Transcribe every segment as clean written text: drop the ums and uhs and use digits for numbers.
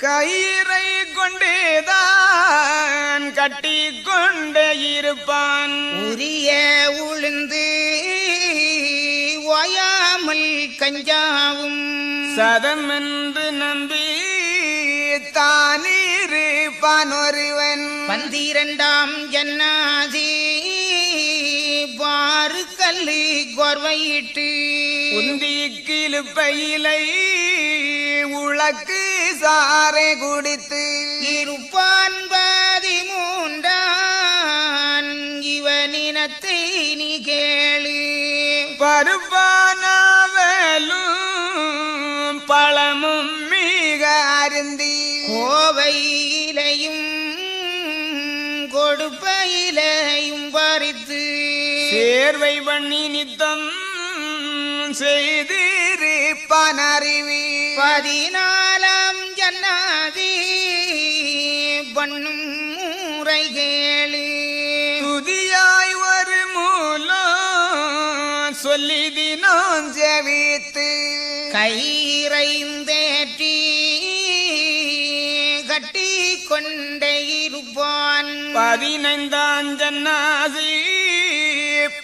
கயிறை கொண்டேதான் கட்டி கொண்டே இருப்பான். உரிய உளுந்து ஓயாமல் கஞ்சாவும் சதம் என்று நம்பி தானிருப்பான் ஒருவன். 12ஆம் ஜன்னாதி பாரு கல்லு கோர்வையிட்டு உந்தி கிழுப்பையிலை உழக்கு சாரை குடித்து இருப்பான் 13ஆன் இவனினத்தை நீ கேளு. பருப்பானாவலும் பழமும் மிக அருந்தி கோவையிலையும் கொடுப்பையிலையும் பறித்து சேர்வை பண்ணி நித்தம் செய்திருப்பான் அறிவி. 14ஆம் ஜன்னாதி பண்ணும் முறை கேளு. துதியாய் ஒரு மூலம் சொல்லி தினம் ஜெபித்து கயிறைந்தேற்றி கட்டி கொண்டே இருப்பான். 15ஆம் ஜன்னாசி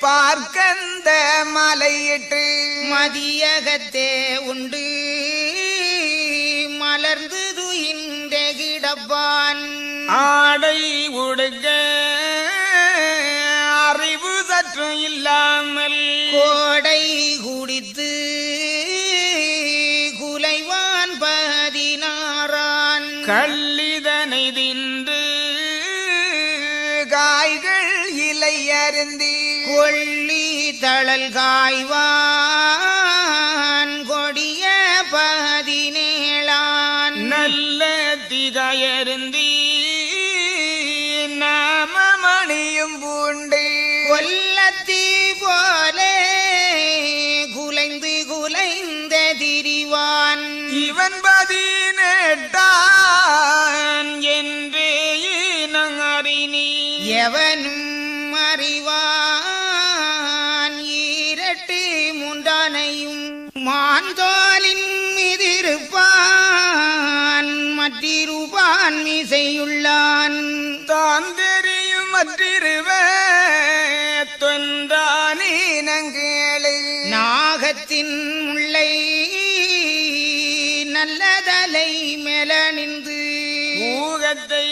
பார்க்கந்த மலையிட்டு மதியகத்தே உண்டு மலர்ந்து துயின்ற கிடப்பான். ஆடை உடுக்க அறிவு சற்று இல்லாமல் கோடை குடித்து குலைவான் 16ஆன் கள்ளிதனை தின்று காய்கள் இலை அருந்தி கொள்ளி தழல் காய்வான் கொடிய 17ஆன் நல்ல திகையருந்தி நாமமணியும் பூண்டு கொல்லத்தி போலே குலைந்து குலைந்த திரிவான். இவன் 18ஆன் என்றே இனங்கறினி எவனும் அறிவான் 2 மாந்தோலின் மீதிருப்பான் மற்றிருப்பான் மீசையுள்ளான். தான் தெரியும் மற்றிருவ தொன்றானே நங்கேளு நாகத்தின் முல்லை நல்லதலை மேல நின்று ஊகத்தை